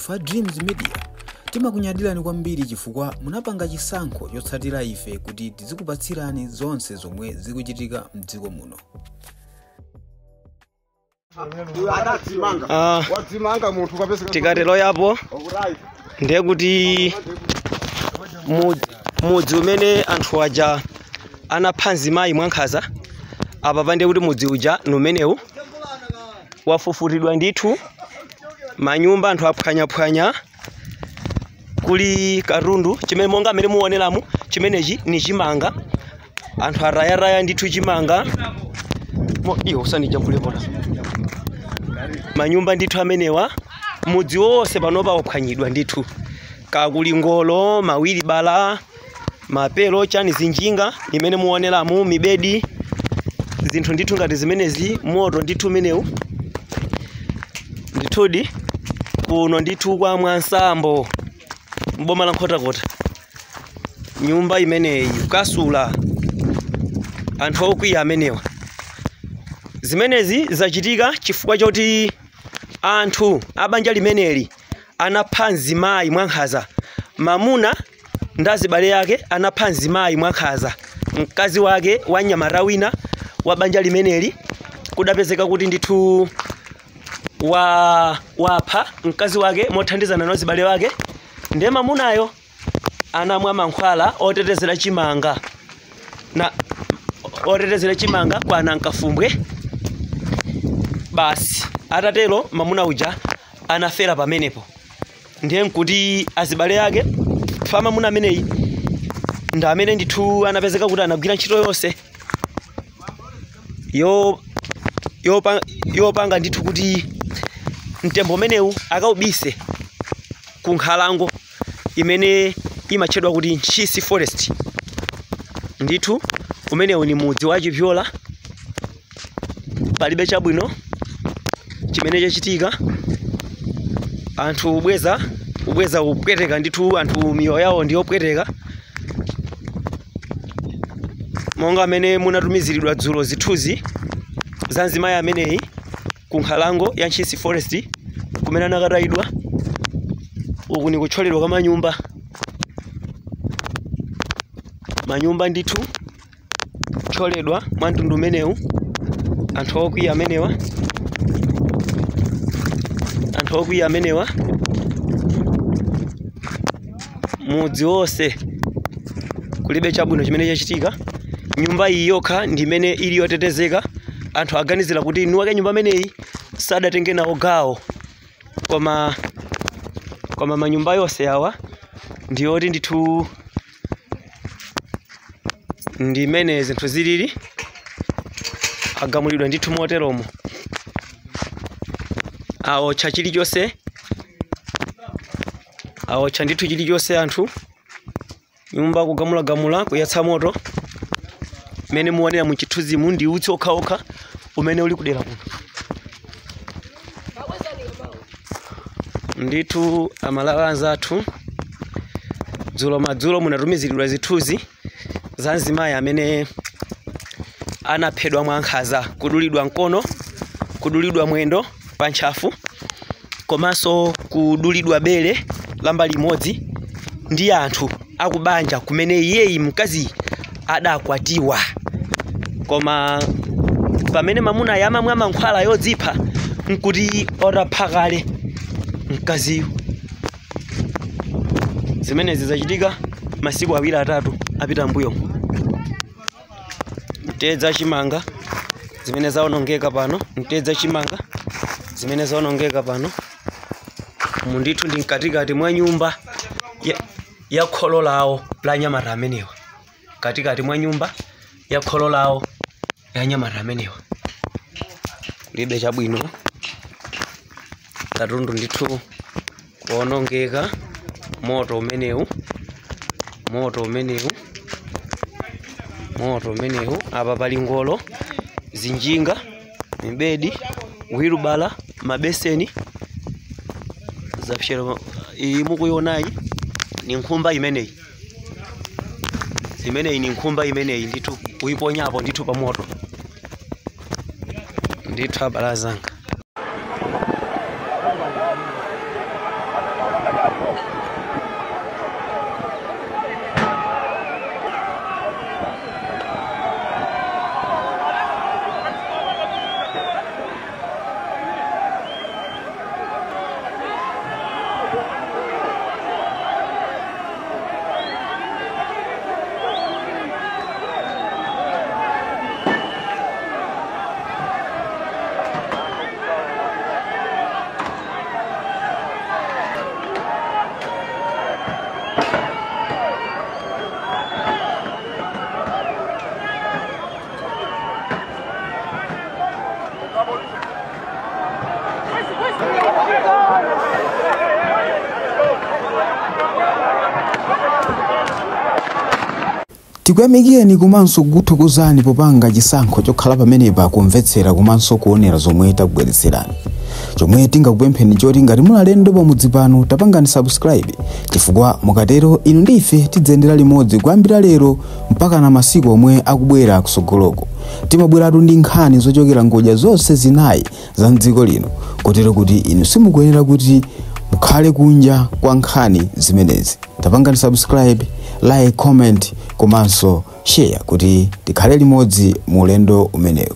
Fa Dreams Media timakunyadilani kwambiri chifukwa munapanga chisankho chotsatira ife kuti tizikupatsirani zonse zomwe zikuchitika mdziko muno. Tikatelo yapo ndiye kuti mudzi umene anthu aja anaphanzi mayi mwankhaza apa pande kuti mudzi uja numenewu wafufutidwa ndithu manyumba anthu aphwanyaphwanya kuli katundu chimene monga amene muoneramu chimenechi ni chimanga anthu arayaraya ndithu chimanga iyo usanijambule pona manyumba ndithu amenewa mudzi wonse panopa waphwanyidwa ndithu kakuli ngolo mawiri bala mapelo chani zinjinga imene muoneramu mibedi zinthu ndithu ngati zimenezi moto ndithu menewu ndithudi kuno ndithu kwa Mwansambo mboma la Nkhotakota nyumba imeneyi ukasula anthu okwiya amenewa zimenezi zachitika chifukwa choti anthu abanja limeneli anaphanzi mayi mwankhaza mamuna ndazibale yake anaphanzi mayi mwankhaza mkazi wake wanyamata wina wa banja limeneli kudapezeka kuti ndithu wapha mkazi wake mothandizana nozibale wake ndiye mamunayo anamwa mankhwala otetezera chimanga na otetezera chimanga kwa Nankafumbwe basi atatero mamuna uja anafera pamenepo ndiye nkuti azibale yake fa mamuna ameneyi nda amene ndithu anapezeka kuti anagwira ntchito yonse yopanga ndithu kuti mtembo umenewu akaubise ku nkhalango imene imatchedwa kuti Nchisi Forest ndithu umenewu ni mudzi wa Chipyola palibe chabwino chimene chachitika anthu ubweza upweteka ndithu anthu miyoyo yawo ndiyopweteka monga amene munatumiziridwa dzulo zithuzi za mzimayi ameneyi ku nkhalango ya Nchisi Forest kumene anakatayidwa uku ni kucholedwa kwa manyumba ndithu choledwa mwa mtundu umenewu anthu okwiya amenewa mudzi wonse kulibe chabwino chimene chachitika nyumba iyi yokha ndi imene ili yotetezeka anthu aganizira kuti inu wake nyumba ameneyi sadatenge nawo gawo koma manyumba yonse yawa ndiyoti ndithu ndi imene zinthu zilili agamulidwa ndithu moteromo aotcha ndithu chilichonse anthu nyumba kugamula kuyatsa moto mene muonera mu chithunzimu ndi utsi okhaokha umene uli kudera kuno ndithu amalawa anzathu madzulo munatumiziridwa zithuzi za mzimayi amene anaphedwa mwankhaza kudulidwa mkono kudulidwa mwendo pa ntchafu komanso kudulidwa bere lamba limodzi ndi anthu akubanja kumene iyeyi mkazi adakwatiwa koma pamene mamuna yamamwa mankhwala yodzipha nkuti otapha kale mkaziyo zimenezi zachitika masiku awiri atatu apita mbuyo mtedza chimanga zimene zaonongeka pano mundithu ndi mkatikati mwa nyumba ya kholo lawo la nyamata amenewa katikati mwa nyumba ya kholo lawo ya nyamata amenewa kulibe chabwino katundu ndithu kuonongeka moto umenewu apa pali ngolo zinjinga mibedi wirubala mabeseni zapshero mukuyonayi ni nkhumba imeneyi ni nkhumba imeneyi ndithu uyiponyapo ndithu pa moto ndithu abalazanga tikuyamikeni komanso kuthokozani popanga chisankho chokhala pamenepa kumvetsera komanso kuonera zomwe takubweretserani. Chomwe tingakupempheni choti ngati muli alendo pamudzi pano tapangani subscribe, chifukwa mukatero inu ndi ife tidzendera limodzi kuyambira lero mpaka na masiku omwe akubwera kusogoloko. Timabweratu ndi nkhani zochokera ngodya zonse zinayi za mdziko lino, kotero kuti inu simukuyenera kuti mukhale kunja kwa nkhani zimenezi. Tapangani subscribe, like, comment komanso share kuti tikhale limodzi mu ulendo umenewu.